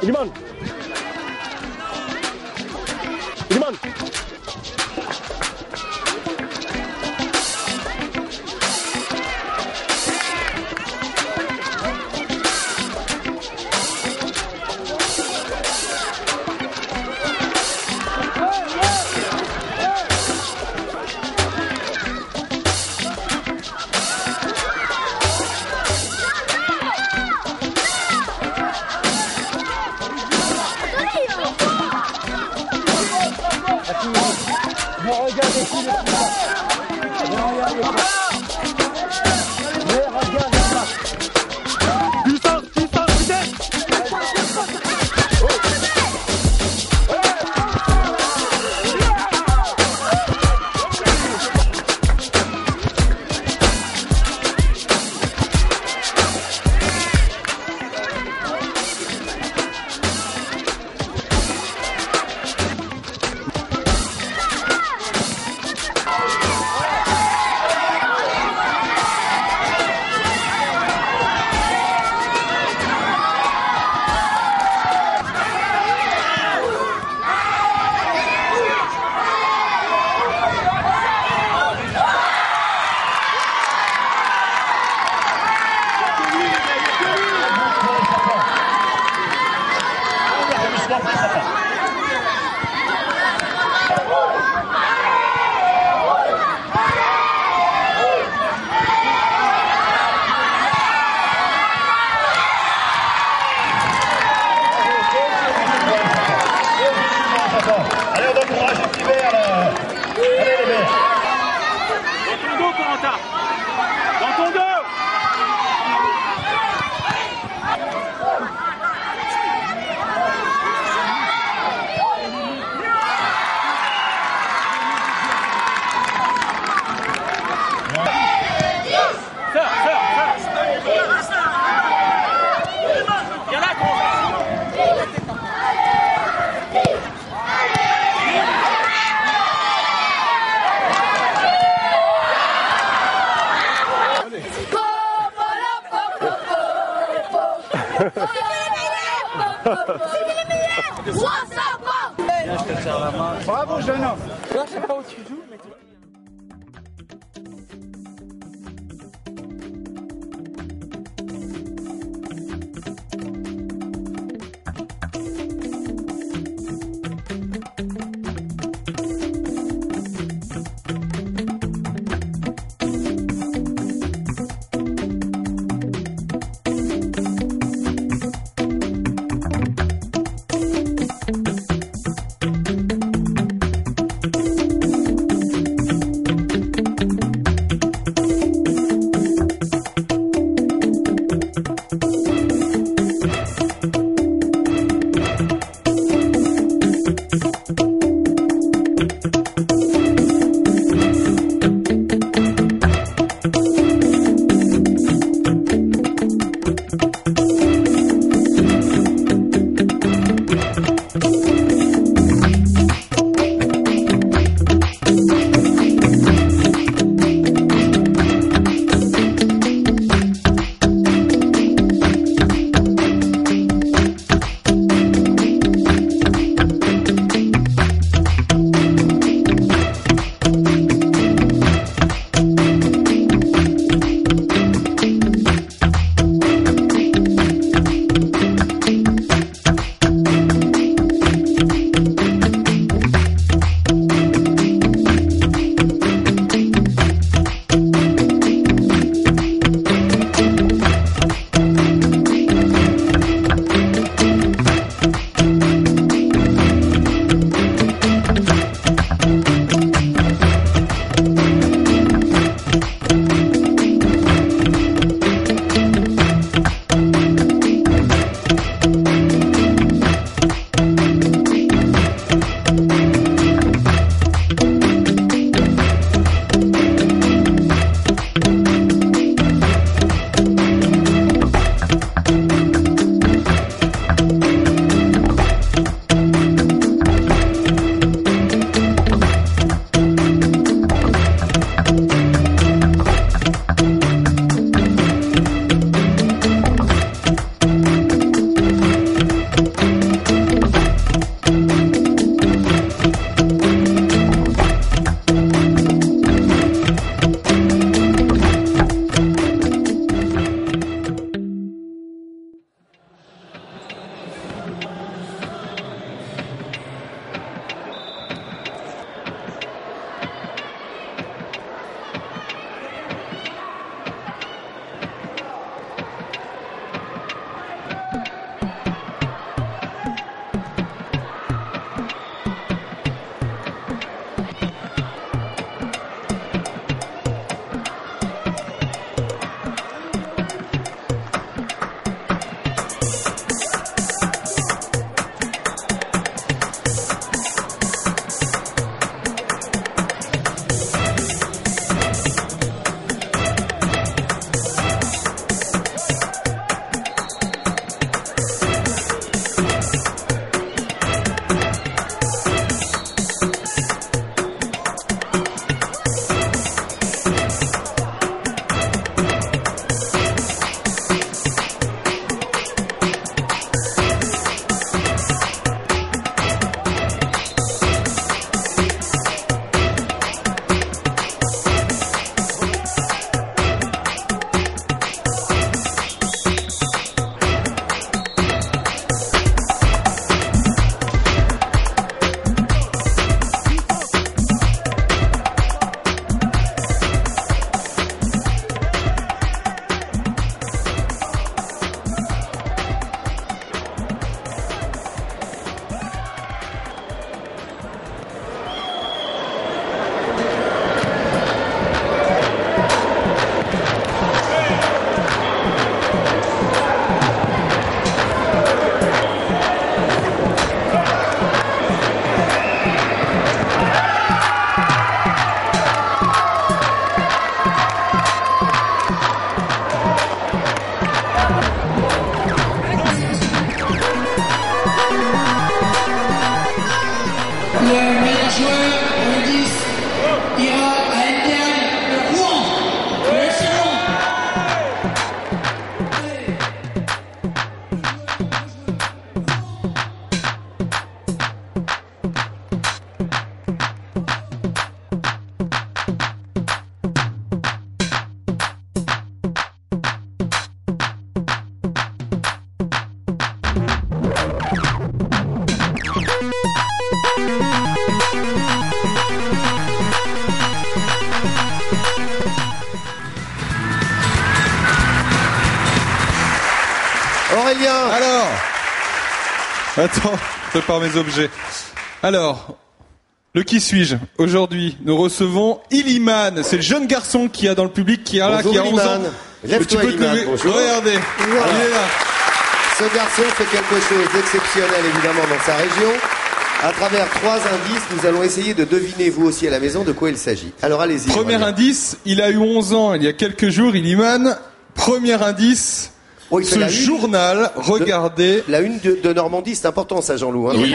Iliman. Iliman. Allez, on encourage les petits verts là. Allez les verts. Dans ton dos, Corentin. Dans ton dos. Bravo jeune homme. Là, je sais pas où tu joues, mais joueur au 10 ira à Interne de Rouen. Le FC Rouen. Aurélien. Alors, attends, je prépare mes objets. Alors, le qui suis-je? Aujourd'hui, nous recevons Iliman. C'est le jeune garçon qui a dans le public, qui a là, Bonjour, qui a 11 ans. Iliman. Lève-toi, Tu peux te Iliman. lever. Bonjour. Regardez, il est là. Ce garçon fait quelque chose d'exceptionnel évidemment dans sa région. À travers 3 indices, nous allons essayer de deviner vous aussi à la maison de quoi il s'agit. Alors allez-y. Premier Aurélien. indice, il a eu 11 ans il y a quelques jours, Iliman. Premier indice, Oh, il fait ce la une journal, regardez. La une de Normandie, c'est important ça Jean-Loup. Hein. Oui,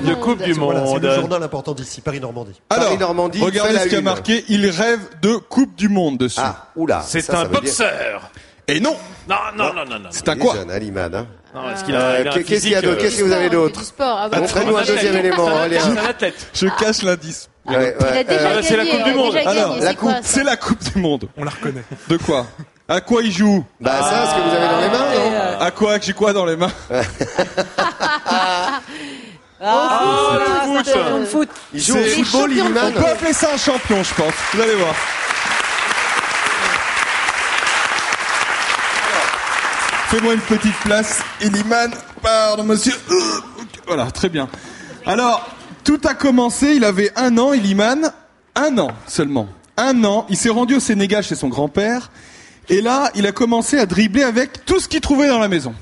de Coupe du Voilà, c'est Monde. le journal important d'ici, Paris-Normandie. Alors, Paris-Normandie, regardez fait la ce qu'il y a une. marqué, il rêve de Coupe du Monde dessus. Ah, oula. C'est ça un veut dire- boxeur. Et non, Non, non, non, non, non. c'est un Il est quoi? jeune, hein, Iliman, hein. Non, est-ce qu'il a, il a un Qu'est-ce qu'il y a physique, d'autre Qu'est-ce que vous avez d'autre Du sport. Ah, bon. Montrez-nous un deuxième élément, Aurélien. C'est un athlète. Je cache l'indice. Ouais, ouais. Il a déjà gagné. c'est la Coupe du Monde. Il a déjà Alors, gagné, la c'est quoi, coupe, ça C'est la Coupe du Monde. On la reconnaît. De quoi? À quoi il joue? Bah ça, ce que vous avez dans les mains, non À quoi? J'ai quoi dans les mains? Foot. Il joue au C'est- football, On Iliman. peut appeler ça un champion, je pense. Vous allez voir. Fais-moi une petite place, Iliman. Pardon, monsieur. Voilà, très bien. Alors, tout a commencé, il avait 1 an, Iliman. 1 an seulement. 1 an. Il s'est rendu au Sénégal chez son grand-père. Et là, il a commencé à dribbler avec tout ce qu'il trouvait dans la maison.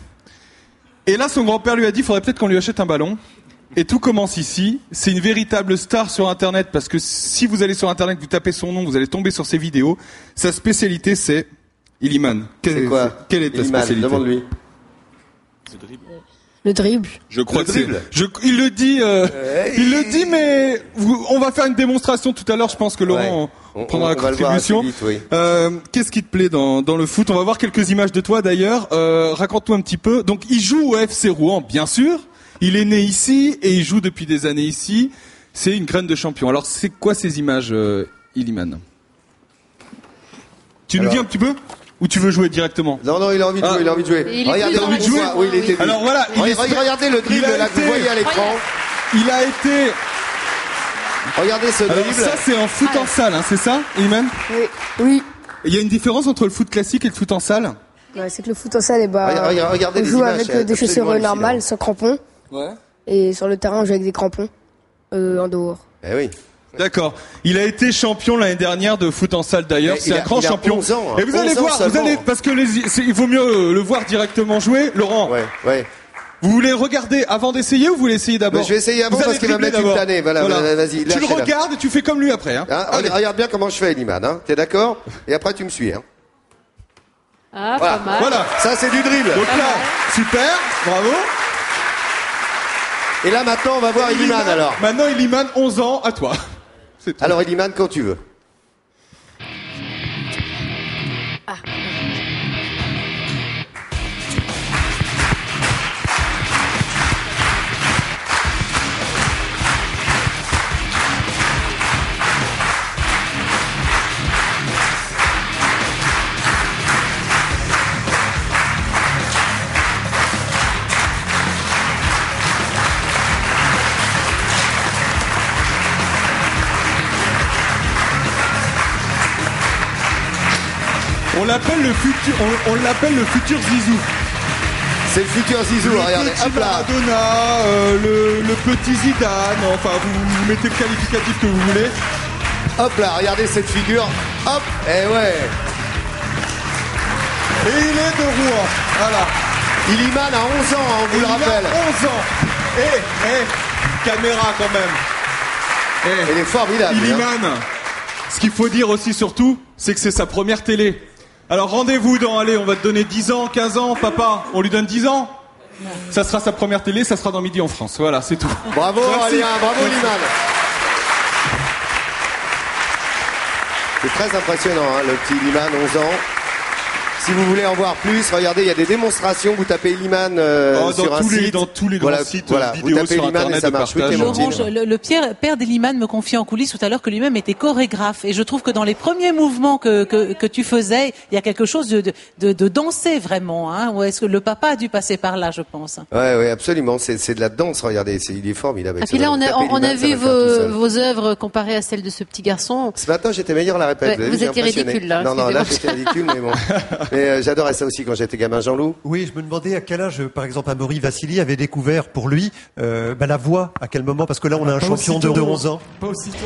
Et là, son grand-père lui a dit, il faudrait peut-être qu'on lui achète un ballon. Et tout commence ici. C'est une véritable star sur Internet, parce que si vous allez sur Internet, vous tapez son nom, vous allez tomber sur ses vidéos. Sa spécialité, c'est Iliman. C'est quoi Quelle est ta Iliman, spécialité? demande-lui. Le dribble. Je crois Le que c'est. dribble. Il le dit. Il le dit, mais on va faire une démonstration tout à l'heure. Je pense que Laurent Ouais. prendra la on va le voir contribution. assez vite, oui. Qu'est-ce qui te plaît dans le foot? On va voir quelques images de toi d'ailleurs. Raconte-nous un petit peu. Donc, il joue au FC Rouen, bien sûr. Il est né ici et il joue depuis des années ici. C'est une graine de champion. Alors, c'est quoi ces images, Iliman? Tu nous Alors- dis un petit peu? Ou tu veux jouer directement? Non, non, il a envie de jouer, il a envie de jouer. Il est Regardez, plus dans envie de la jouer. maison, Oui, il était. Alors voilà, Regardez le dribble il a là que vous été- voyez à l'écran. Il a été. Regardez ce Alors dribble. ça, c'est en foot en salle, hein, c'est ça, Iliman? Oui. Il y a une différence entre le foot classique et le foot en salle? Ouais, c'est que le foot en salle, Regardez on les joue images, avec c'est des chaussures absolument normales, sans crampons. Ouais. Et sur le terrain, on joue avec des crampons en dehors. Eh oui. D'accord. Il a été champion l'année dernière de foot en salle d'ailleurs. Mais C'est il un a- grand il a champion. 11 ans, hein. Et vous allez 11 ans voir, vous seulement. allez, parce que il vaut mieux le voir directement jouer. Laurent, Ouais, ouais. vous voulez regarder avant d'essayer ou vous voulez essayer d'abord? Mais je vais essayer avant Vous parce allez qu'il va me dribbler mettre une d'abord. tannée. Voilà, vas-y, Tu lâche, le là. regardes et tu fais comme lui après. Hein. Hein, Allez. regarde bien comment je fais, Iliman. Hein. T'es d'accord? Et après, tu me suis. Hein. Ah, Voilà. pas mal. Voilà. Ça, c'est du dribble. Donc là, super, bravo. Et là, maintenant, on va voir Iliman alors. Maintenant, Iliman, 11 ans, à toi. C'est tout. Alors, Iliman, quand tu veux. On l'appelle le futur, on l'appelle le futur Zizou. C'est le futur Zizou, Le regardez. petit Hop là. Maradona, le petit Zidane, enfin vous mettez le qualificatif que vous voulez. Hop là, regardez cette figure. Hop. Eh ouais. Et il est de Rouen, voilà. Iliman a 11 ans, hein, on vous le Il a rappelle. 11 ans. Caméra quand même. Il est formidable. hein. Iliman, ce qu'il faut dire aussi surtout, c'est que c'est sa première télé. Alors rendez-vous dans, allez, on va te donner 10 ans, 15 ans, papa, on lui donne 10 ans. Ça sera sa première télé, ça sera dans Midi en France. Voilà, c'est tout. Bravo, Merci. Aurélien, bravo, Iliman. C'est très impressionnant, hein, le petit Liman, 11 ans. Si vous voulez en voir plus, regardez, il y a des démonstrations. Vous tapez Liman sur un site. Dans tous les grands sites vous vidéo tapez sur Liman Internet et ça de marche. partage. Clémentine. Laurent, le père d'Iliman me confiait en coulisses tout à l'heure que lui-même était chorégraphe. Et je trouve que dans les premiers mouvements que tu faisais, il y a quelque chose de danser vraiment. Hein, ou est-ce que le papa a dû passer par là, je pense. Ouais, absolument. C'est de la danse. Regardez, il est formidable. Et puis là, on a vu vos œuvres comparées à celles de ce petit garçon. Ce matin, j'étais meilleur à la répète. Ouais, vous étiez ridicule, là. Non, là, j'étais ridicule, mais bon. Mais j'adorais ça aussi quand j'étais gamin. Jean-Loup? Oui, je me demandais à quel âge, par exemple, Amaury Vassili avait découvert pour lui la voix, à quel moment, parce que là, on a un champion de 11 ans. Pas aussitôt.